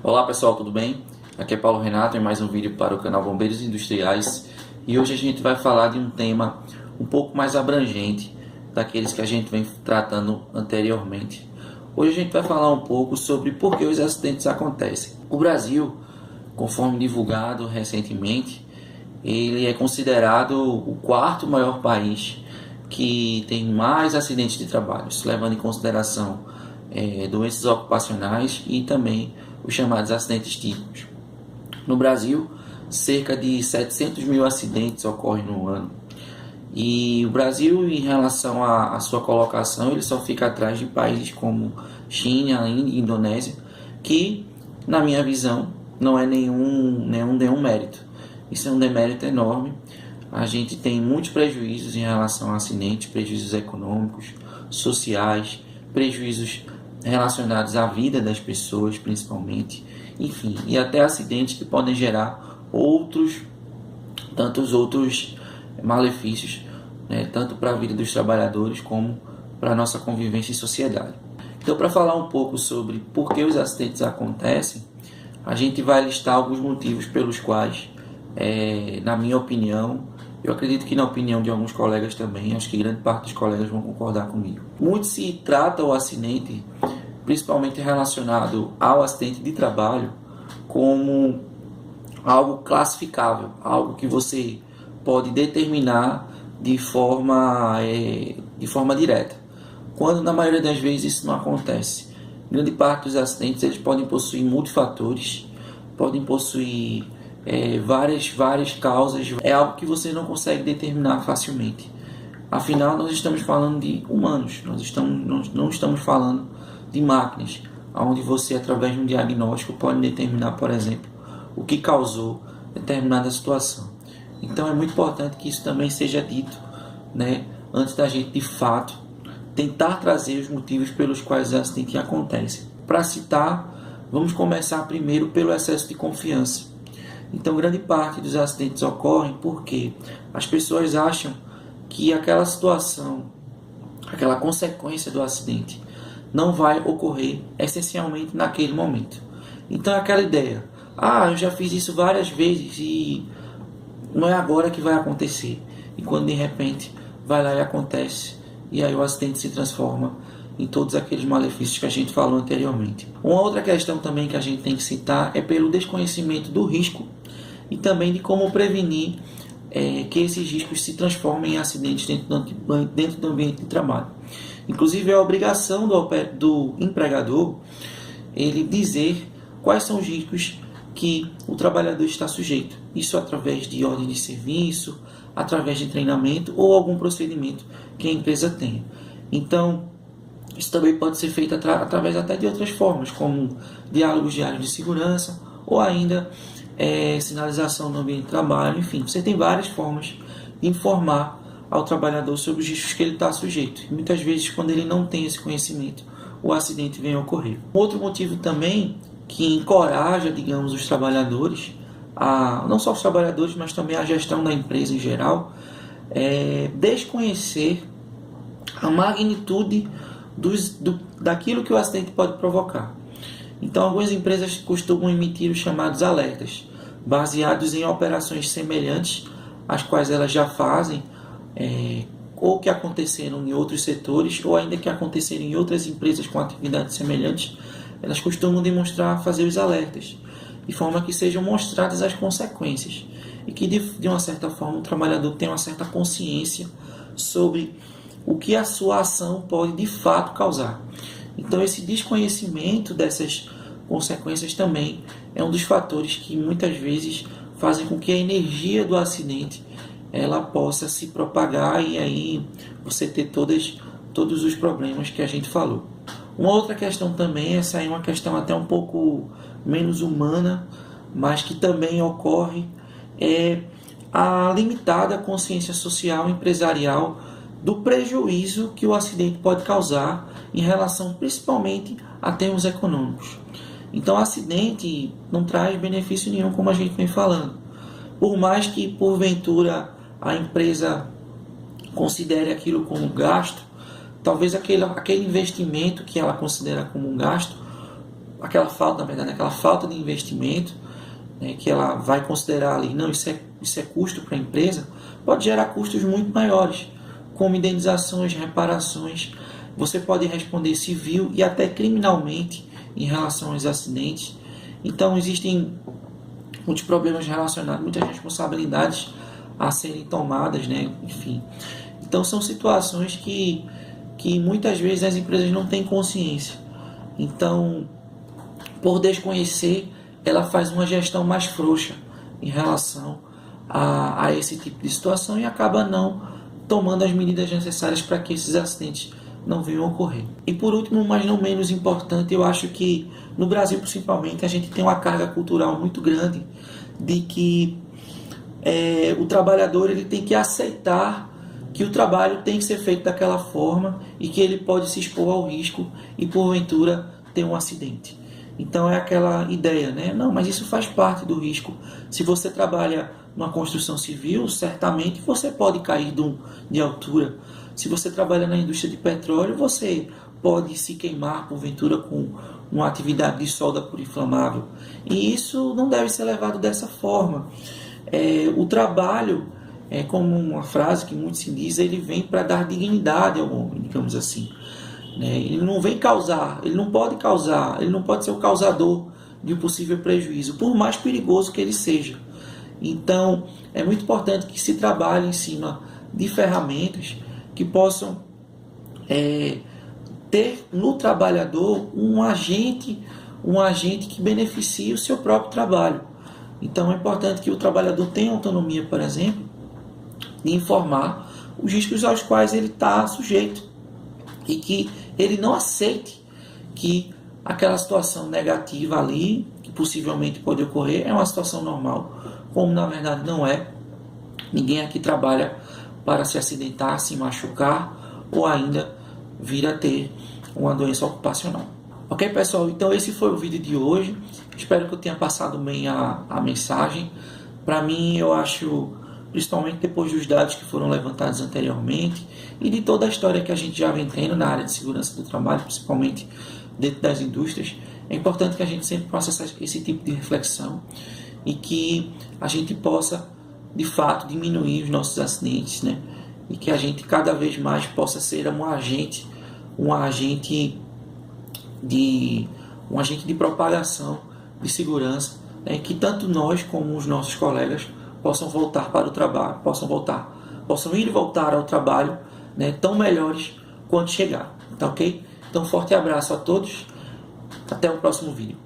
Olá pessoal, tudo bem? Aqui é Paulo Renato em mais um vídeo para o canal Bombeiros Industriais e hoje a gente vai falar de um tema um pouco mais abrangente daqueles que a gente vem tratando anteriormente. Hoje a gente vai falar um pouco sobre por que os acidentes acontecem. O Brasil, conforme divulgado recentemente, ele é considerado o quarto maior país que tem mais acidentes de trabalho, levando em consideração doenças ocupacionais e também os chamados acidentes típicos. No Brasil, cerca de 700 mil acidentes ocorrem no ano. E o Brasil, em relação à sua colocação, ele só fica atrás de países como China, Índia e Indonésia, que, na minha visão, não é nenhum mérito. Isso é um demérito enorme. A gente tem muitos prejuízos em relação a acidentes, prejuízos econômicos, sociais, prejuízos relacionados à vida das pessoas, principalmente, enfim, e até acidentes que podem gerar tantos outros malefícios, né, tanto para a vida dos trabalhadores como para a nossa convivência em sociedade. Então, para falar um pouco sobre por que os acidentes acontecem, a gente vai listar alguns motivos pelos quais, na minha opinião, eu acredito que na opinião de alguns colegas também, acho que grande parte dos colegas vão concordar comigo. Muito se trata o acidente, principalmente relacionado ao acidente de trabalho, como algo classificável, algo que você pode determinar de forma direta, quando na maioria das vezes isso não acontece. Grande parte dos acidentes eles podem possuir multifatores, podem possuir várias causas, é algo que você não consegue determinar facilmente. Afinal, nós estamos falando de humanos, nós não estamos falando de máquinas, onde você, através de um diagnóstico, pode determinar, por exemplo, o que causou determinada situação. Então é muito importante que isso também seja dito, né, antes da gente, de fato, tentar trazer os motivos pelos quais os acidentes acontecem. Para citar, vamos começar primeiro pelo excesso de confiança. Então, grande parte dos acidentes ocorrem porque as pessoas acham que aquela situação, aquela consequência do acidente, não vai ocorrer essencialmente naquele momento. Então, aquela ideia, eu já fiz isso várias vezes e não é agora que vai acontecer. E quando de repente vai lá e acontece, e aí o acidente se transforma em todos aqueles malefícios que a gente falou anteriormente. Uma outra questão também que a gente tem que citar é pelo desconhecimento do risco e também de como prevenir que esses riscos se transformem em acidentes dentro do ambiente de trabalho. Inclusive, é a obrigação do empregador ele dizer quais são os riscos que o trabalhador está sujeito. Isso através de ordem de serviço, através de treinamento ou algum procedimento que a empresa tenha. Então, isso também pode ser feito através até de outras formas, como diálogos diários de segurança ou ainda sinalização no ambiente de trabalho. Enfim, você tem várias formas de informar ao trabalhador sobre os riscos que ele está sujeito. E muitas vezes, quando ele não tem esse conhecimento, o acidente vem a ocorrer. Outro motivo também que encoraja, digamos, os trabalhadores, não só os trabalhadores, mas também a gestão da empresa em geral, é desconhecer a magnitude daquilo que o acidente pode provocar. Então, algumas empresas costumam emitir os chamados alertas, baseados em operações semelhantes às quais elas já fazem, ou que aconteceram em outros setores, ou ainda que aconteceram em outras empresas com atividades semelhantes. Elas costumam fazer os alertas, de forma que sejam mostradas as consequências e que, de uma certa forma, o trabalhador tenha uma certa consciência sobre o que a sua ação pode de fato causar. Então, esse desconhecimento dessas consequências também é um dos fatores que muitas vezes fazem com que a energia do acidente ela possa se propagar e aí você ter todos os problemas que a gente falou. Uma outra questão também, essa aí é uma questão até um pouco menos humana, mas que também ocorre, é a limitada consciência social e empresarial do prejuízo que o acidente pode causar em relação principalmente a termos econômicos. Então, o acidente não traz benefício nenhum, como a gente vem falando. Por mais que, porventura, a empresa considere aquilo como gasto, talvez aquele investimento que ela considera como um gasto aquela falta, na verdade, aquela falta de investimento, né, que ela vai considerar ali, não, isso é custo para a empresa, pode gerar custos muito maiores, como indenizações, reparações. Você pode responder civil e até criminalmente em relação aos acidentes. Então existem muitos problemas relacionados, muitas responsabilidades a serem tomadas, né? Enfim. Então são situações que muitas vezes as empresas não têm consciência. Então, por desconhecer, ela faz uma gestão mais frouxa em relação a esse tipo de situação e acaba não tomando as medidas necessárias para que esses acidentes não venham a ocorrer. E por último, mas não menos importante, eu acho que no Brasil principalmente a gente tem uma carga cultural muito grande de que o trabalhador ele tem que aceitar que o trabalho tem que ser feito daquela forma e que ele pode se expor ao risco e porventura ter um acidente. Então é aquela ideia, né? Não, mas isso faz parte do risco. Se você trabalha numa construção civil, certamente você pode cair de altura. Se você trabalha na indústria de petróleo, você pode se queimar porventura com uma atividade de solda por inflamável. E isso não deve ser levado dessa forma. O trabalho, como uma frase que muito se diz, ele vem para dar dignidade ao homem, digamos assim. Ele não vem causar, ele não pode causar, ele não pode ser o causador de um possível prejuízo, por mais perigoso que ele seja. Então, é muito importante que se trabalhe em cima de ferramentas que possam ter no trabalhador um agente que beneficie o seu próprio trabalho. Então, é importante que o trabalhador tenha autonomia, por exemplo, de informar os riscos aos quais ele está sujeito e que ele não aceite que aquela situação negativa ali, que possivelmente pode ocorrer, é uma situação normal, como na verdade não é. Ninguém aqui trabalha para se acidentar, se machucar ou ainda vir a ter uma doença ocupacional. Ok, pessoal? Então esse foi o vídeo de hoje. Espero que eu tenha passado bem a mensagem. Para mim, eu acho, principalmente depois dos dados que foram levantados anteriormente e de toda a história que a gente já vem tendo na área de segurança do trabalho, principalmente dentro das indústrias, é importante que a gente sempre faça esse tipo de reflexão e que a gente possa, de fato, diminuir os nossos acidentes, né? E que a gente cada vez mais possa ser um agente de propagação de segurança, né? Que tanto nós como os nossos colegas possam voltar para o trabalho, possam ir e voltar ao trabalho, né, tão melhores quanto chegar, tá ok? Então, forte abraço a todos, até o próximo vídeo.